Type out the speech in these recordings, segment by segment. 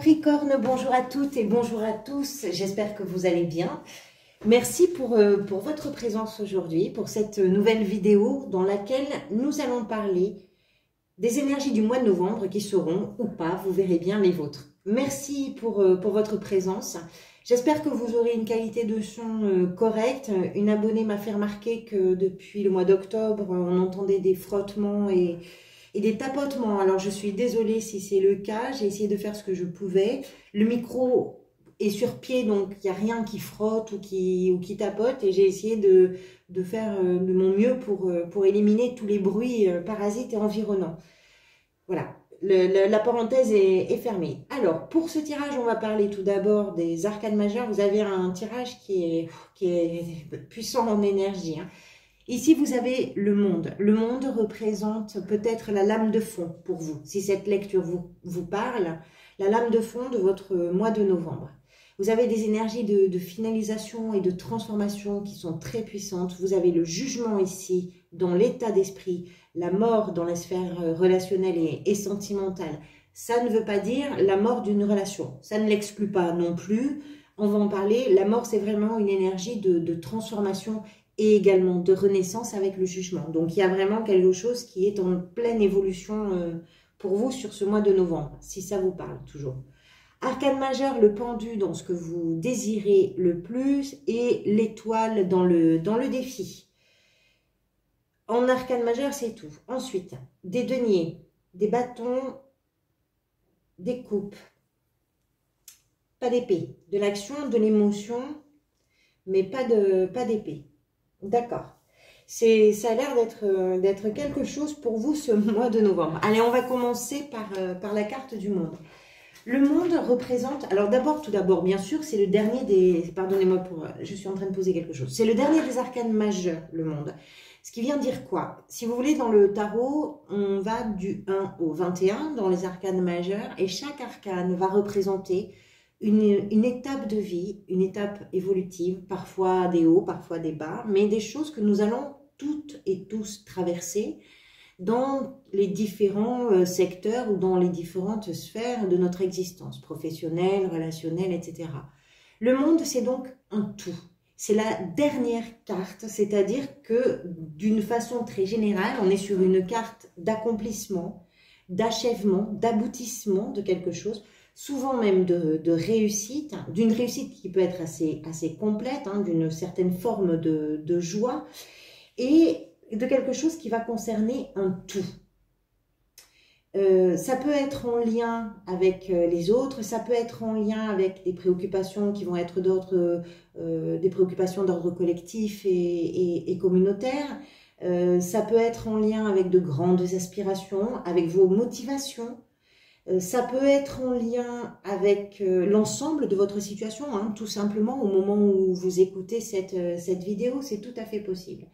Capricorne, bonjour à toutes et bonjour à tous, j'espère que vous allez bien. Merci pour votre présence aujourd'hui, pour cette nouvelle vidéo dans laquelle nous allons parler des énergies du mois de novembre qui seront ou pas, vous verrez bien les vôtres. Merci pour votre présence. J'espère que vous aurez une qualité de son correcte. Une abonnée m'a fait remarquer que depuis le mois d'octobre, on entendait des frottements et des tapotements. Alors je suis désolée si c'est le cas, j'ai essayé de faire ce que je pouvais. Le micro est sur pied, donc il n'y a rien qui frotte ou qui tapote, et j'ai essayé de faire de mon mieux pour éliminer tous les bruits parasites et environnants. Voilà, la parenthèse est fermée. Alors, pour ce tirage, on va parler tout d'abord des arcanes majeures. Vous avez un tirage qui est puissant en énergie, hein. Ici, vous avez le monde. Le monde représente peut-être la lame de fond pour vous. Si cette lecture vous parle, la lame de fond de votre mois de novembre. Vous avez des énergies de finalisation et de transformation qui sont très puissantes. Vous avez le jugement ici dans l'état d'esprit, la mort dans la sphère relationnelle et sentimentale. Ça ne veut pas dire la mort d'une relation. Ça ne l'exclut pas non plus. On va en parler. La mort, c'est vraiment une énergie de transformation et également de renaissance avec le jugement. Donc, il y a vraiment quelque chose qui est en pleine évolution pour vous sur ce mois de novembre, si ça vous parle toujours. Arcane majeur, le pendu dans ce que vous désirez le plus et l'étoile dans le défi. En arcane majeur, c'est tout. Ensuite, des deniers, des bâtons, des coupes, pas d'épée, de l'action, de l'émotion, mais pas d'épée. D'accord. Ça a l'air d'être quelque chose pour vous ce mois de novembre. Allez, on va commencer par la carte du monde. Le monde représente... Alors tout d'abord, bien sûr, c'est le dernier des... Pardonnez-moi, je suis en train de poser quelque chose. C'est le dernier des arcanes majeurs, le monde. Ce qui vient dire quoi? Si vous voulez, dans le tarot, on va du 1 au 21 dans les arcanes majeures. Et chaque arcane va représenter une étape de vie, une étape évolutive, parfois des hauts, parfois des bas, mais des choses que nous allons toutes et tous traverser dans les différents secteurs ou dans les différentes sphères de notre existence, professionnelle, relationnelle, etc. Le monde, c'est donc un tout. C'est la dernière carte, c'est-à-dire que d'une façon très générale, on est sur une carte d'accomplissement, d'achèvement, d'aboutissement de quelque chose, souvent même de réussite, d'une réussite qui peut être assez complète, hein, d'une certaine forme de joie, et de quelque chose qui va concerner un tout. Ça peut être en lien avec les autres, ça peut être en lien avec des préoccupations qui vont être des préoccupations d'ordre collectif et communautaire. Ça peut être en lien avec de grandes aspirations, avec vos motivations. Ça peut être en lien avec l'ensemble de votre situation, hein, tout simplement au moment où vous écoutez cette vidéo, c'est tout à fait possible.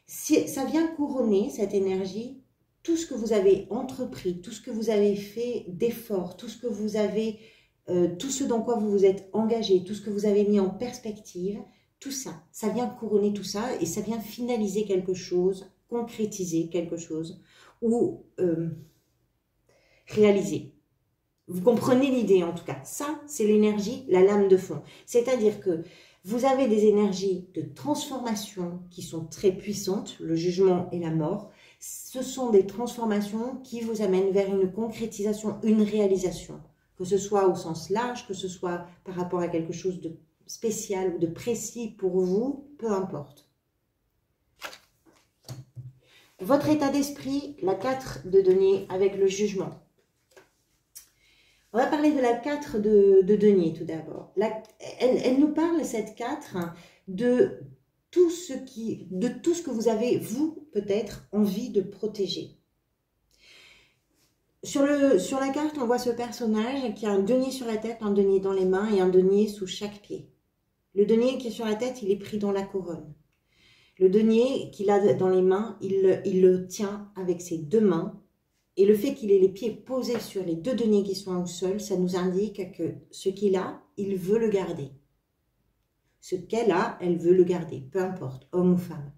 Ça vient couronner cette énergie, tout ce que vous avez entrepris, tout ce que vous avez fait d'efforts, tout ce dans quoi vous vous êtes engagé, tout ce que vous avez mis en perspective, tout ça, ça vient couronner tout ça et ça vient finaliser quelque chose, concrétiser quelque chose ou réaliser. Vous comprenez l'idée en tout cas. Ça, c'est l'énergie, la lame de fond. C'est-à-dire que vous avez des énergies de transformation qui sont très puissantes, le jugement et la mort. Ce sont des transformations qui vous amènent vers une concrétisation, une réalisation. Que ce soit au sens large, que ce soit par rapport à quelque chose de spécial ou de précis pour vous, peu importe. Votre état d'esprit, la 4 de denier avec le jugement. On va parler de la 4 de denier tout d'abord. Elle nous parle, cette 4, de tout ce que vous avez, vous, peut-être, envie de protéger. Sur la carte, on voit ce personnage qui a un denier sur la tête, un denier dans les mains et un denier sous chaque pied. Le denier qui est sur la tête, il est pris dans la couronne. Le denier qu'il a dans les mains, il le tient avec ses deux mains. Et le fait qu'il ait les pieds posés sur les deux deniers qui sont au sol, ça nous indique que ce qu'il a, il veut le garder. Ce qu'elle a, elle veut le garder, peu importe, homme ou femme.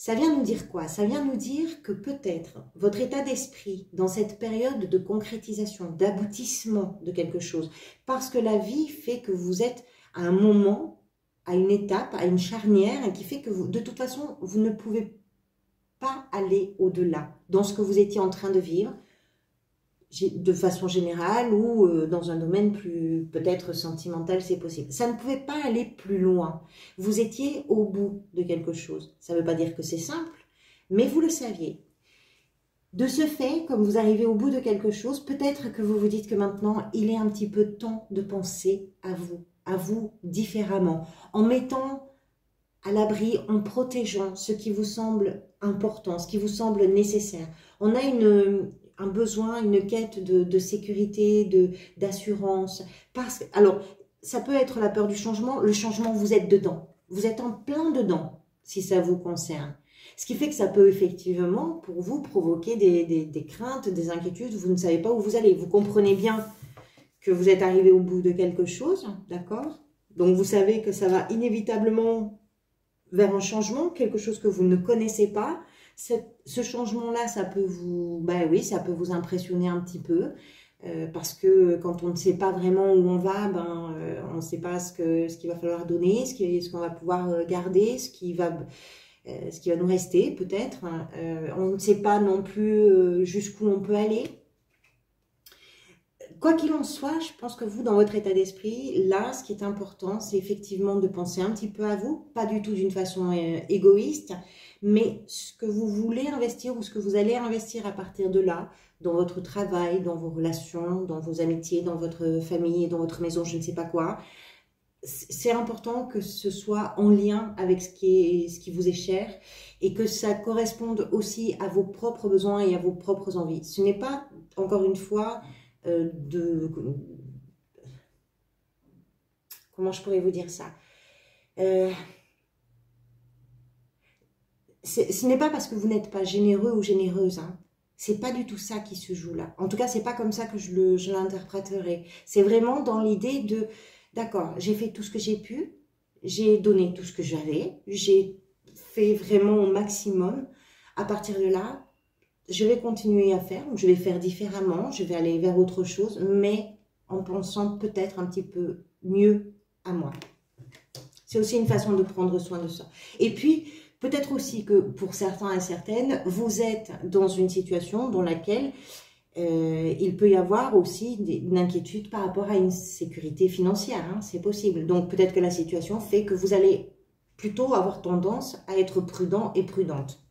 Ça vient nous dire quoi? Ça vient nous dire que peut-être votre état d'esprit dans cette période de concrétisation, d'aboutissement de quelque chose, parce que la vie fait que vous êtes à un moment, à une étape, à une charnière, et qui fait que vous, de toute façon, vous ne pouvez pas aller au-delà dans ce que vous étiez en train de vivre, de façon générale ou dans un domaine plus peut-être sentimental, c'est possible. Ça ne pouvait pas aller plus loin. Vous étiez au bout de quelque chose. Ça ne veut pas dire que c'est simple, mais vous le saviez. De ce fait, comme vous arrivez au bout de quelque chose, peut-être que vous vous dites que maintenant, il est un petit peu temps de penser à vous différemment, en mettant à l'abri, en protégeant ce qui vous semble important, ce qui vous semble nécessaire. On a un besoin, une quête de sécurité, d'assurance. Alors, ça peut être la peur du changement. Le changement, vous êtes dedans. Vous êtes en plein dedans, si ça vous concerne. Ce qui fait que ça peut effectivement, pour vous, provoquer des craintes, des inquiétudes. Vous ne savez pas où vous allez. Vous comprenez bien que vous êtes arrivé au bout de quelque chose, d'accord? Donc, vous savez que ça va inévitablement vers un changement, quelque chose que vous ne connaissez pas. Ce changement-là, ça peut vous, oui, ça peut vous impressionner un petit peu, parce que quand on ne sait pas vraiment où on va, on ne sait pas ce qu'il va falloir donner, ce qu'on va pouvoir garder, ce qui va nous rester peut-être. On ne sait pas non plus jusqu'où on peut aller. Quoi qu'il en soit, je pense que vous, dans votre état d'esprit, là, ce qui est important, c'est effectivement de penser un petit peu à vous, pas du tout d'une façon égoïste, mais ce que vous voulez investir ou ce que vous allez investir à partir de là, dans votre travail, dans vos relations, dans vos amitiés, dans votre famille, dans votre maison, je ne sais pas quoi. C'est important que ce soit en lien avec ce qui vous est cher et que ça corresponde aussi à vos propres besoins et à vos propres envies. Ce n'est pas, encore une fois, comment je pourrais vous dire ça, ce n'est pas parce que vous n'êtes pas généreux ou généreuse, hein. C'est pas du tout ça qui se joue là. En tout cas, c'est pas comme ça que je l'interpréterai. C'est vraiment dans l'idée de, d'accord, j'ai fait tout ce que j'ai pu, j'ai donné tout ce que j'avais, j'ai fait vraiment au maximum. À partir de là, je vais continuer à faire, je vais faire différemment, je vais aller vers autre chose, mais en pensant peut-être un petit peu mieux à moi. C'est aussi une façon de prendre soin de ça. Et puis, peut-être aussi que pour certains et certaines, vous êtes dans une situation dans laquelle il peut y avoir aussi une inquiétude par rapport à une sécurité financière, hein, c'est possible. Donc peut-être que la situation fait que vous allez plutôt avoir tendance à être prudent et prudente.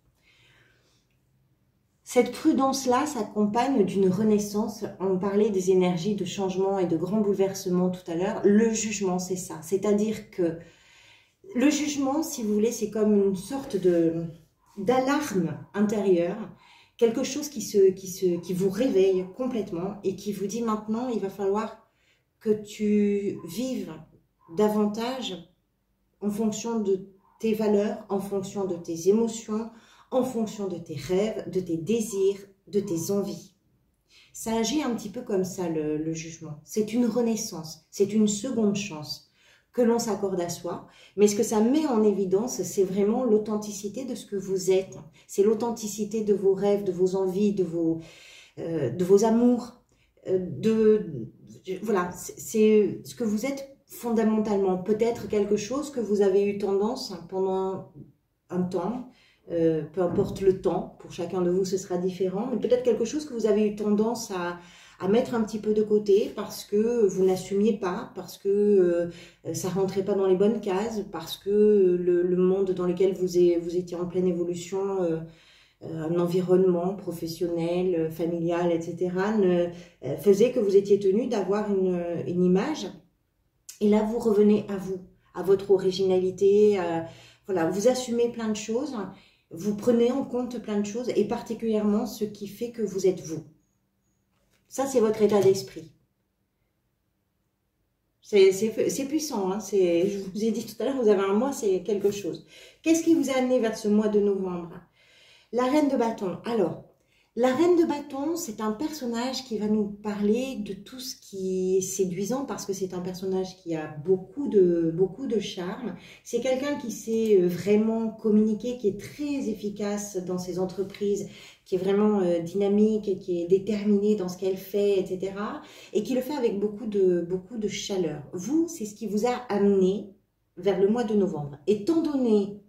Cette prudence-là s'accompagne d'une renaissance. On parlait des énergies de changement et de grands bouleversements tout à l'heure. Le jugement, c'est ça. C'est-à-dire que le jugement, si vous voulez, c'est comme une sorte d'alarme intérieure. Quelque chose qui vous réveille complètement et qui vous dit maintenant, il va falloir que tu vives davantage en fonction de tes valeurs, en fonction de tes émotions, en fonction de tes rêves, de tes désirs, de tes envies. Ça agit un petit peu comme ça, le jugement. C'est une renaissance, c'est une seconde chance que l'on s'accorde à soi. Mais ce que ça met en évidence, c'est vraiment l'authenticité de ce que vous êtes. C'est l'authenticité de vos rêves, de vos envies, de vos amours. Voilà, c'est ce que vous êtes fondamentalement. Peut-être quelque chose que vous avez eu tendance pendant un temps, peu importe le temps, pour chacun de vous ce sera différent, mais peut-être quelque chose que vous avez eu tendance à mettre un petit peu de côté parce que vous n'assumiez pas, parce que ça rentrait pas dans les bonnes cases, parce que le monde dans lequel vous étiez en pleine évolution, un environnement professionnel, familial, etc., faisait que vous étiez tenu d'avoir une image. Et là, vous revenez à vous, à votre originalité, voilà, vous assumez plein de choses, vous prenez en compte plein de choses, et particulièrement ce qui fait que vous êtes vous. Ça, c'est votre état d'esprit. C'est puissant, hein, je vous ai dit tout à l'heure, vous avez un mois, c'est quelque chose. Qu'est-ce qui vous a amené vers ce mois de novembre? La reine de bâton. Alors, La reine de bâton, c'est un personnage qui va nous parler de tout ce qui est séduisant parce que c'est un personnage qui a beaucoup de charme. C'est quelqu'un qui sait vraiment communiquer, qui est très efficace dans ses entreprises, qui est vraiment dynamique, qui est déterminée dans ce qu'elle fait, etc. Et qui le fait avec beaucoup de chaleur. Vous, c'est ce qui vous a amené vers le mois de novembre. Étant donné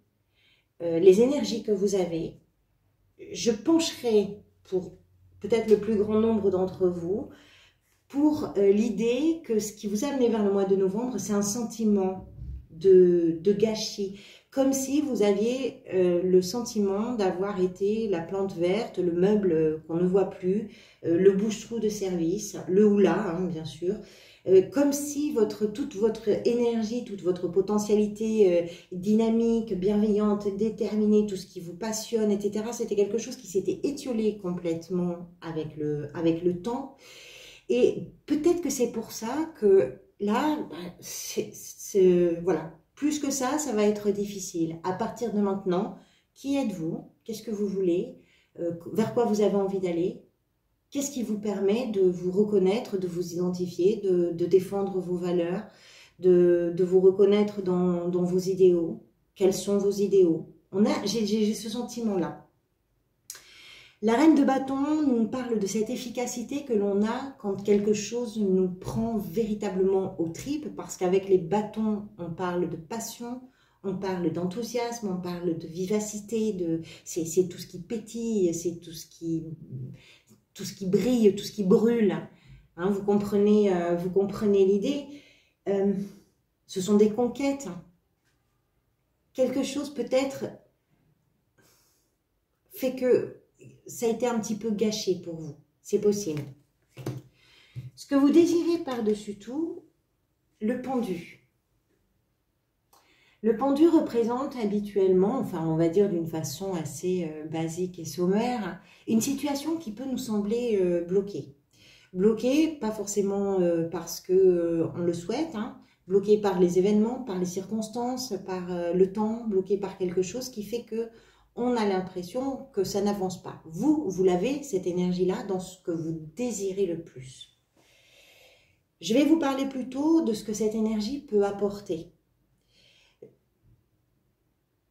les énergies que vous avez, je pencherai pour peut-être le plus grand nombre d'entre vous pour l'idée que ce qui vous a amené vers le mois de novembre, c'est un sentiment de gâchis, comme si vous aviez le sentiment d'avoir été la plante verte, le meuble qu'on ne voit plus, le bouche-trou de service, le houla, hein, bien sûr, comme si toute votre énergie, toute votre potentialité dynamique, bienveillante, déterminée, tout ce qui vous passionne, etc., c'était quelque chose qui s'était étiolé complètement avec le temps. Et peut-être que c'est pour ça que là, voilà, plus que ça va être difficile. À partir de maintenant, qui êtes-vous? Qu'est-ce que vous voulez? Vers quoi vous avez envie d'aller? Qu'est-ce qui vous permet de vous reconnaître, de vous identifier, de défendre vos valeurs, de vous reconnaître dans vos idéaux? Quels sont vos idéaux? J'ai ce sentiment-là. La reine de bâton nous parle de cette efficacité que l'on a quand quelque chose nous prend véritablement aux tripes, parce qu'avec les bâtons, on parle de passion, on parle d'enthousiasme, on parle de vivacité, c'est tout ce qui pétille, c'est tout ce qui brille, tout ce qui brûle. Hein, vous comprenez l'idée. Ce sont des conquêtes. Quelque chose peut-être fait que ça a été un petit peu gâché pour vous. C'est possible. Ce que vous désirez par-dessus tout, le pendu. Le pendu représente habituellement, enfin on va dire d'une façon assez basique et sommaire, une situation qui peut nous sembler bloquée. Bloquée, pas forcément parce qu'on le souhaite, hein, bloquée par les événements, par les circonstances, par le temps, bloquée par quelque chose qui fait que on a l'impression que ça n'avance pas. Vous l'avez, cette énergie-là, dans ce que vous désirez le plus. Je vais vous parler plutôt de ce que cette énergie peut apporter.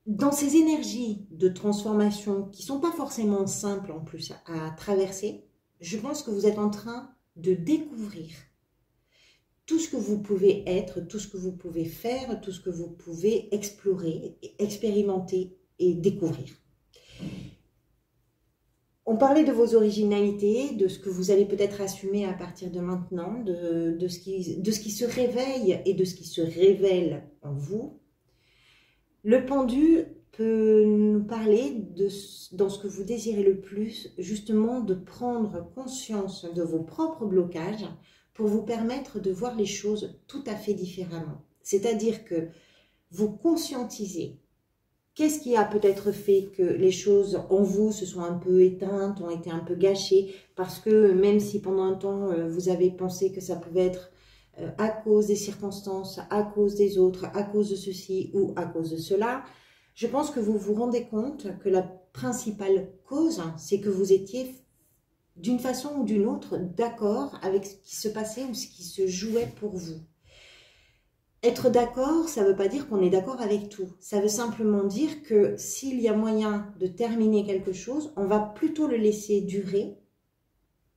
Dans ces énergies de transformation qui ne sont pas forcément simples en plus à traverser, je pense que vous êtes en train de découvrir tout ce que vous pouvez être, tout ce que vous pouvez faire, tout ce que vous pouvez explorer, expérimenter et découvrir. On parlait de vos originalités, de ce que vous allez peut-être assumer à partir de maintenant, de ce qui se réveille et de ce qui se révèle en vous. Le pendu peut nous parler dans ce que vous désirez le plus, justement de prendre conscience de vos propres blocages pour vous permettre de voir les choses tout à fait différemment. C'est-à-dire que vous conscientisez. Qu'est-ce qui a peut-être fait que les choses en vous se sont un peu éteintes, ont été un peu gâchées, parce que même si pendant un temps vous avez pensé que ça pouvait être à cause des circonstances, à cause des autres, à cause de ceci ou à cause de cela, je pense que vous vous rendez compte que la principale cause, c'est que vous étiez d'une façon ou d'une autre d'accord avec ce qui se passait ou ce qui se jouait pour vous. Être d'accord, ça ne veut pas dire qu'on est d'accord avec tout. Ça veut simplement dire que s'il y a moyen de terminer quelque chose, on va plutôt le laisser durer,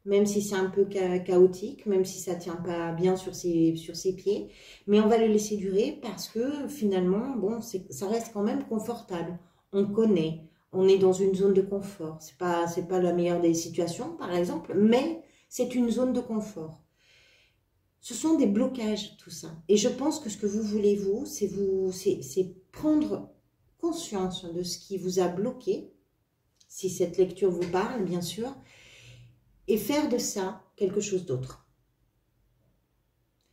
même si c'est un peu chaotique, même si ça ne tient pas bien sur ses pieds. Mais on va le laisser durer parce que finalement, bon, ça reste quand même confortable. On connaît, on est dans une zone de confort. C'est pas la meilleure des situations, par exemple, mais c'est une zone de confort. Ce sont des blocages, tout ça. Et je pense que ce que vous voulez, vous, c'est prendre conscience de ce qui vous a bloqué, si cette lecture vous parle, bien sûr, et faire de ça quelque chose d'autre.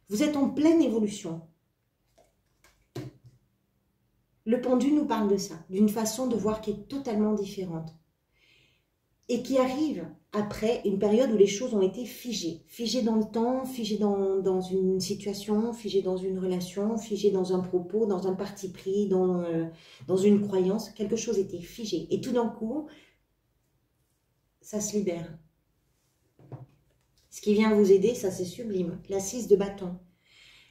Vous êtes en pleine évolution. Le pendu nous parle de ça, d'une façon de voir qui est totalement différente. Et qui arrive après une période où les choses ont été figées. Figées dans le temps, figées dans une situation, figées dans une relation, figées dans un propos, dans un parti pris, dans une croyance. Quelque chose était figé. Et tout d'un coup, ça se libère. Ce qui vient vous aider, ça c'est sublime. La 6 de bâton.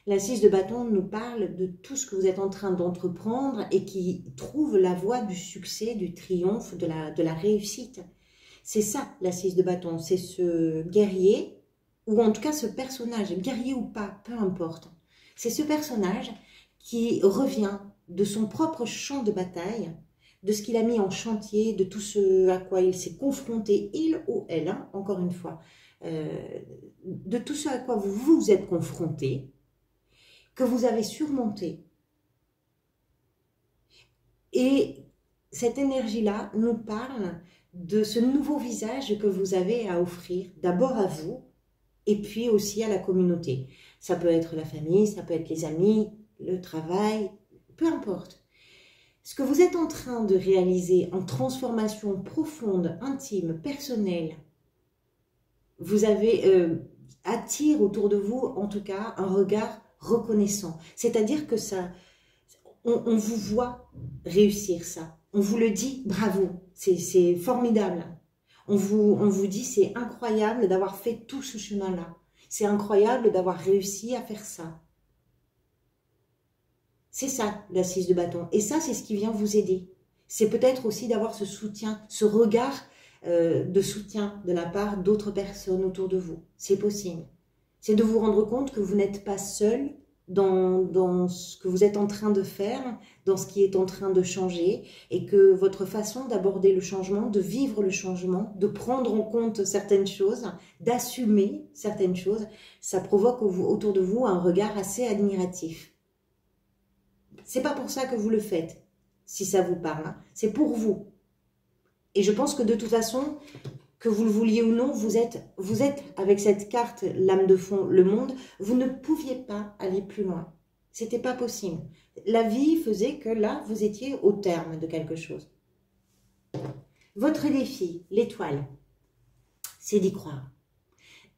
La 6 de bâton nous parle de tout ce que vous êtes en train d'entreprendre et qui trouve la voie du succès, du triomphe, de la réussite. C'est ça, la 6 de bâton. C'est ce guerrier, ou en tout cas ce personnage, guerrier ou pas, peu importe. C'est ce personnage qui revient de son propre champ de bataille, de ce qu'il a mis en chantier, de tout ce à quoi il s'est confronté, il ou elle, hein, encore une fois, de tout ce à quoi vous vous êtes confronté, que vous avez surmonté. Et cette énergie-là nous parle de ce nouveau visage que vous avez à offrir, d'abord à vous, et puis aussi à la communauté. Ça peut être la famille, ça peut être les amis, le travail, peu importe. Ce que vous êtes en train de réaliser en transformation profonde, intime, personnelle, vous avez attire autour de vous, en tout cas, un regard reconnaissant. C'est-à-dire que ça, on vous voit réussir ça. On vous le dit, bravo, c'est formidable. On vous dit, c'est incroyable d'avoir fait tout ce chemin-là. C'est incroyable d'avoir réussi à faire ça. C'est ça, la 6 de bâton. Et ça, c'est ce qui vient vous aider. C'est peut-être aussi d'avoir ce soutien, ce regard de soutien de la part d'autres personnes autour de vous. C'est possible. C'est de vous rendre compte que vous n'êtes pas seul dans ce que vous êtes en train de faire, dans ce qui est en train de changer, et que votre façon d'aborder le changement, de vivre le changement, de prendre en compte certaines choses, d'assumer certaines choses, ça provoque autour de vous un regard assez admiratif. C'est pas pour ça que vous le faites, si ça vous parle, hein. C'est pour vous. Et je pense que de toute façon, que vous le vouliez ou non, vous êtes avec cette carte, l'âme de fond, le monde, vous ne pouviez pas aller plus loin. C'était pas possible. La vie faisait que là, vous étiez au terme de quelque chose. Votre défi, l'étoile, c'est d'y croire.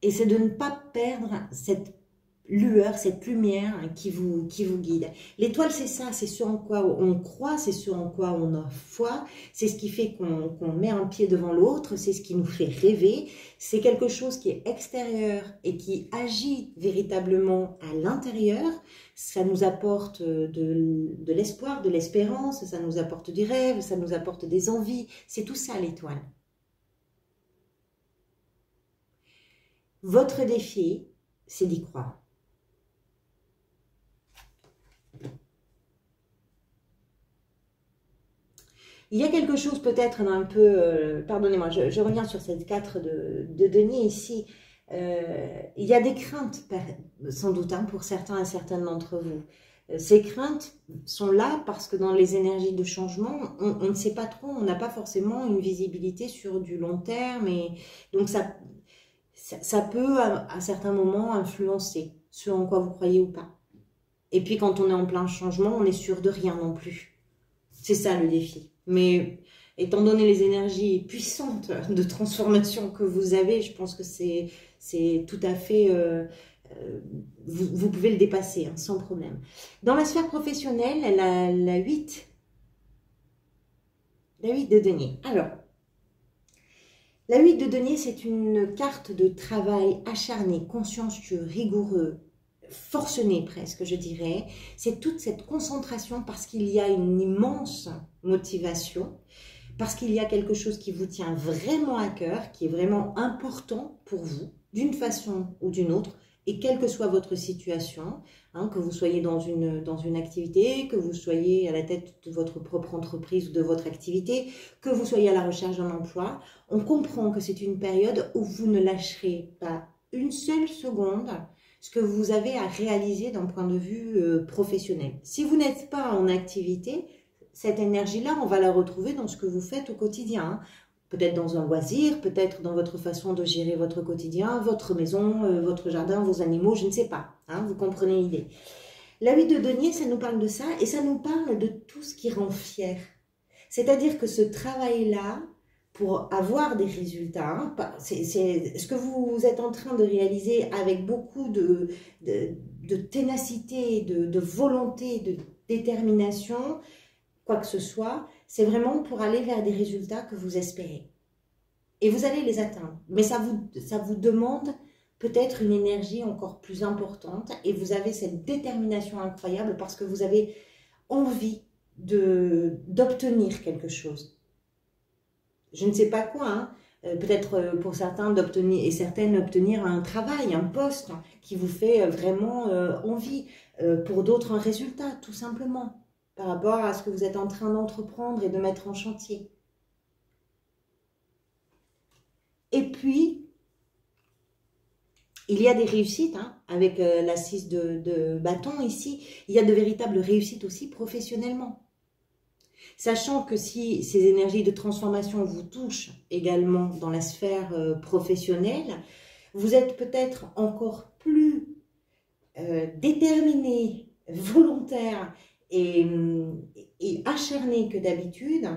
Et c'est de ne pas perdre cette lueur, cette lumière qui vous guide. L'étoile, c'est ça, c'est ce en quoi on croit, c'est ce en quoi on a foi, c'est ce qui fait qu'on met un pied devant l'autre, c'est ce qui nous fait rêver, c'est quelque chose qui est extérieur et qui agit véritablement à l'intérieur. Ça nous apporte de l'espoir, de l'espérance, ça nous apporte du rêve, ça nous apporte des envies, c'est tout ça l'étoile. Votre défi, c'est d'y croire. Il y a quelque chose peut-être un peu, pardonnez-moi, je reviens sur cette 4 de denier ici. Il y a des craintes, sans doute, hein, pour certains et certaines d'entre vous. Ces craintes sont là parce que dans les énergies de changement, on ne sait pas trop, on n'a pas forcément une visibilité sur du long terme. Et donc ça peut, à certains moments, influencer ce en quoi vous croyez ou pas. Et puis, quand on est en plein changement, on n'est sûr de rien non plus. C'est ça le défi. Mais étant donné les énergies puissantes de transformation que vous avez, je pense que c'est tout à fait... vous pouvez le dépasser, hein, sans problème. Dans la sphère professionnelle, la 8 de denier. Alors, la 8 de denier, c'est une carte de travail acharné, consciencieux, rigoureux, forcené presque, je dirais. C'est toute cette concentration parce qu'il y a une immense motivation, parce qu'il y a quelque chose qui vous tient vraiment à cœur, qui est vraiment important pour vous, d'une façon ou d'une autre, et quelle que soit votre situation, hein, que vous soyez dans une activité, que vous soyez à la tête de votre propre entreprise ou de votre activité, que vous soyez à la recherche d'un emploi, on comprend que c'est une période où vous ne lâcherez pas une seule seconde ce que vous avez à réaliser d'un point de vue professionnel. Si vous n'êtes pas en activité, cette énergie-là, on va la retrouver dans ce que vous faites au quotidien. Hein. Peut-être dans un loisir, peut-être dans votre façon de gérer votre quotidien, votre maison, votre jardin, vos animaux, je ne sais pas. Hein, vous comprenez l'idée. La 8 de denier, ça nous parle de ça et ça nous parle de tout ce qui rend fier. C'est-à-dire que ce travail-là, pour avoir des résultats, hein, c'est ce que vous êtes en train de réaliser avec beaucoup de ténacité, de volonté, de détermination, quoi que ce soit, c'est vraiment pour aller vers des résultats que vous espérez. Et vous allez les atteindre. Mais ça vous demande peut-être une énergie encore plus importante et vous avez cette détermination incroyable parce que vous avez envie d'obtenir quelque chose. Je ne sais pas quoi, hein. Peut-être pour certains d'obtenir et certaines obtenir un travail, un poste qui vous fait vraiment envie. Pour d'autres, un résultat, tout simplement, par rapport à ce que vous êtes en train d'entreprendre et de mettre en chantier. Et puis, il y a des réussites, hein, avec la 6 de bâton ici, il y a de véritables réussites aussi professionnellement. Sachant que si ces énergies de transformation vous touchent également dans la sphère professionnelle, vous êtes peut-être encore plus déterminé, volontaire et acharné que d'habitude,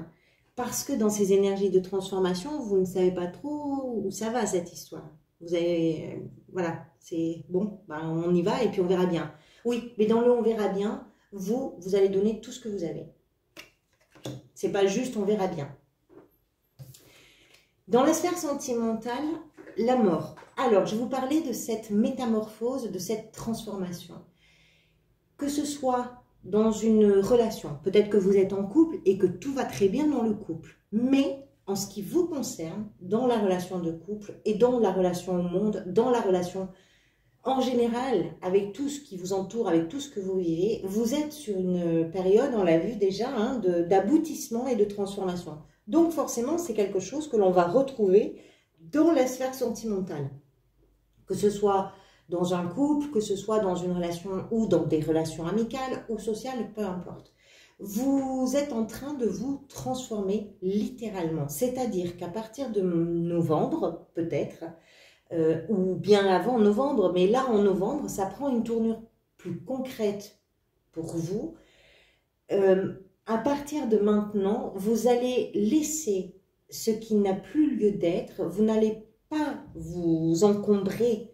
parce que dans ces énergies de transformation, vous ne savez pas trop où ça va cette histoire. Vous avez, voilà, c'est bon, ben on y va et puis on verra bien. Oui, mais dans le on verra bien, vous allez donner tout ce que vous avez. C'est pas juste on verra bien. Dans la sphère sentimentale, la mort. Alors, je vais vous parler de cette métamorphose, de cette transformation. Que ce soit dans une relation, peut-être que vous êtes en couple et que tout va très bien dans le couple, mais en ce qui vous concerne, dans la relation de couple et dans la relation au monde, dans la relation en général, avec tout ce qui vous entoure, avec tout ce que vous vivez, vous êtes sur une période, on l'a vu déjà, hein, d'aboutissement et de transformation. Donc forcément, c'est quelque chose que l'on va retrouver dans la sphère sentimentale. Que ce soit dans un couple, que ce soit dans une relation ou dans des relations amicales ou sociales, peu importe. Vous êtes en train de vous transformer littéralement. C'est-à-dire qu'à partir de novembre, peut-être, ou bien avant novembre, mais là en novembre, ça prend une tournure plus concrète pour vous. À partir de maintenant, vous allez laisser ce qui n'a plus lieu d'être, vous n'allez pas vous encombrer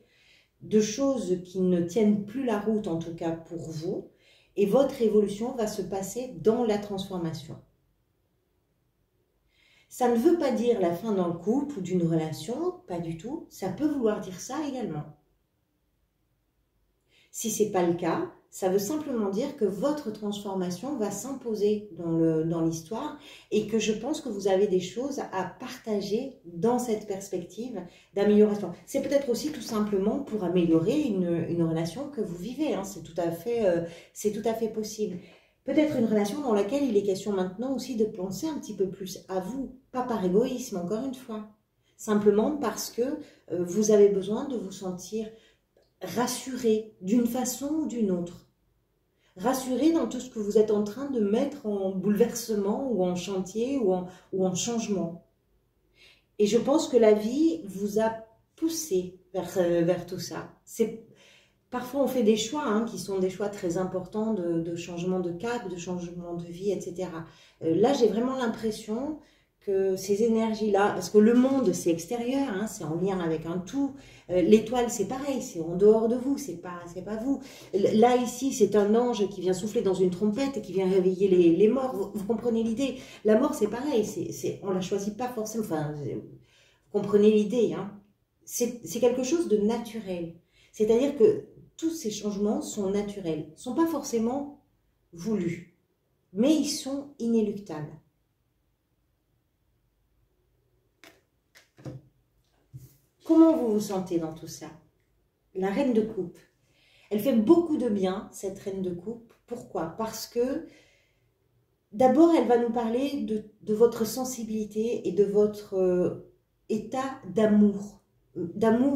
de choses qui ne tiennent plus la route, en tout cas pour vous, et votre évolution va se passer dans la transformation. Ça ne veut pas dire la fin d'un couple ou d'une relation, pas du tout. Ça peut vouloir dire ça également. Si ce n'est pas le cas, ça veut simplement dire que votre transformation va s'imposer dans l'histoire et que je pense que vous avez des choses à partager dans cette perspective d'amélioration. C'est peut-être aussi tout simplement pour améliorer une relation que vous vivez. Hein. C'est tout à fait possible. Peut-être une relation dans laquelle il est question maintenant aussi de penser un petit peu plus à vous, pas par égoïsme, encore une fois. Simplement parce que vous avez besoin de vous sentir rassuré d'une façon ou d'une autre. Rassuré dans tout ce que vous êtes en train de mettre en bouleversement ou en chantier ou en changement. Et je pense que la vie vous a poussé vers tout ça. Parfois, on fait des choix qui sont des choix très importants de changement de cap, de changement de vie, etc. Là, j'ai vraiment l'impression que ces énergies-là, parce que le monde, c'est extérieur, c'est en lien avec un tout. L'étoile, c'est pareil, c'est en dehors de vous, c'est pas vous. Là, ici, c'est un ange qui vient souffler dans une trompette et qui vient réveiller les morts. Vous comprenez l'idée? La mort, c'est pareil, on la choisit pas forcément. Enfin, vous comprenez l'idée, c'est quelque chose de naturel. C'est-à-dire que tous ces changements sont naturels, ne sont pas forcément voulus, mais ils sont inéluctables. Comment vous vous sentez dans tout ça? La reine de coupe, elle fait beaucoup de bien, cette reine de coupe. Pourquoi? Parce que d'abord, elle va nous parler de votre sensibilité et de votre état d'amour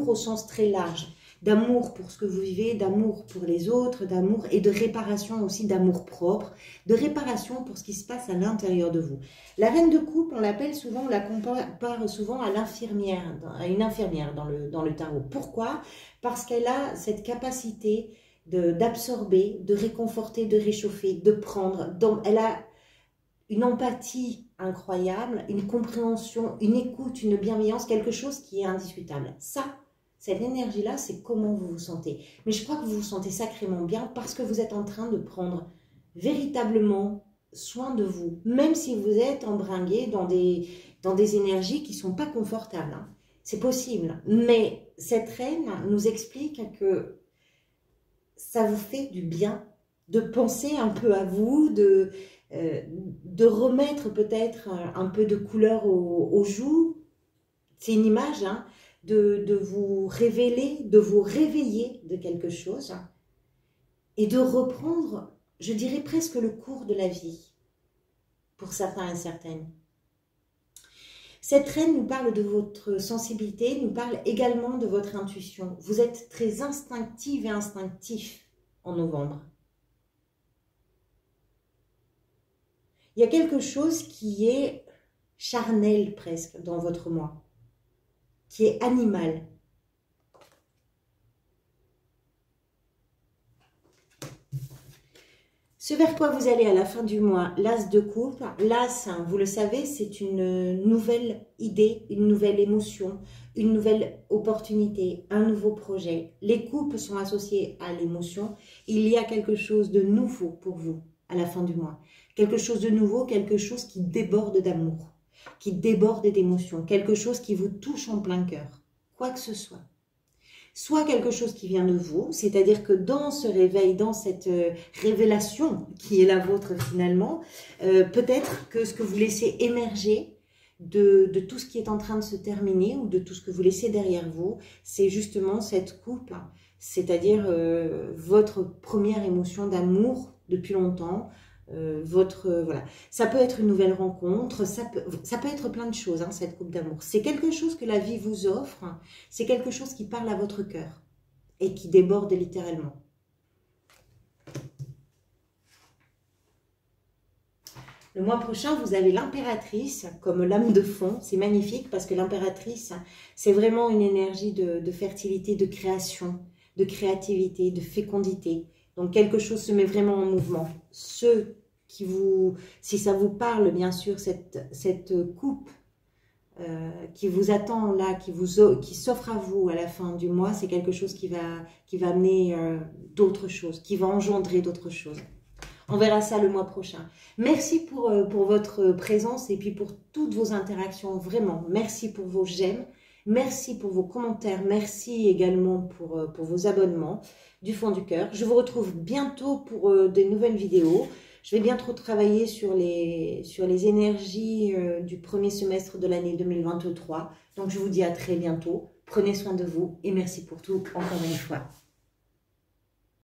au sens très large. D'amour pour ce que vous vivez, d'amour pour les autres, d'amour et de réparation aussi, d'amour propre, de réparation pour ce qui se passe à l'intérieur de vous. La reine de coupe, on l'appelle souvent, on la compare souvent à l'infirmière, à une infirmière dans le tarot. Pourquoi? Parce qu'elle a cette capacité d'absorber, de réconforter, de réchauffer, de prendre. Elle a une empathie incroyable, une compréhension, une écoute, une bienveillance, quelque chose qui est indiscutable. Cette énergie-là, c'est comment vous vous sentez. Mais je crois que vous vous sentez sacrément bien parce que vous êtes en train de prendre véritablement soin de vous. Même si vous êtes embringué dans des dans des énergies qui ne sont pas confortables. Hein. C'est possible. Mais cette reine nous explique que ça vous fait du bien de penser un peu à vous, de remettre peut-être un peu de couleur aux joues. C'est une image, hein, de vous révéler, de vous réveiller de quelque chose et de reprendre, je dirais presque le cours de la vie, pour certains et certaines. Cette reine nous parle de votre sensibilité, nous parle également de votre intuition. Vous êtes très instinctive et instinctif en novembre. Il y a quelque chose qui est charnel presque dans votre moi, qui est animal. Ce vers quoi vous allez à la fin du mois, l'as de coupe, l'as, vous le savez, c'est une nouvelle idée, une nouvelle émotion, une nouvelle opportunité, un nouveau projet. Les coupes sont associées à l'émotion. Il y a quelque chose de nouveau pour vous à la fin du mois. Quelque chose de nouveau, quelque chose qui déborde d'amour, qui déborde d'émotion, quelque chose qui vous touche en plein cœur, quoi que ce soit. Soit quelque chose qui vient de vous, c'est-à-dire que dans ce réveil, dans cette révélation qui est la vôtre finalement, peut-être que ce que vous laissez émerger de tout ce qui est en train de se terminer ou de tout ce que vous laissez derrière vous, c'est justement cette coupe, c'est-à-dire votre première émotion d'amour depuis longtemps, voilà. Ça peut être une nouvelle rencontre, ça peut être plein de choses, hein, cette coupe d'amour. C'est quelque chose que la vie vous offre, c'est quelque chose qui parle à votre cœur et qui déborde littéralement. Le mois prochain, vous avez l'impératrice comme lame de fond. C'est magnifique parce que l'impératrice, c'est vraiment une énergie de fertilité, de création, de créativité, de fécondité. Donc, quelque chose se met vraiment en mouvement. Ceux qui vous, si ça vous parle, bien sûr, cette coupe qui vous attend là, qui s'offre à vous à la fin du mois, c'est quelque chose qui va amener d'autres choses, qui va engendrer d'autres choses. On verra ça le mois prochain. Merci pour votre présence et puis pour toutes vos interactions. Vraiment, merci pour vos j'aime. Merci pour vos commentaires, merci également pour vos abonnements du fond du cœur. Je vous retrouve bientôt pour des nouvelles vidéos. Je vais bientôt travailler sur les énergies du premier semestre de l'année 2023. Donc je vous dis à très bientôt. Prenez soin de vous et merci pour tout encore une fois.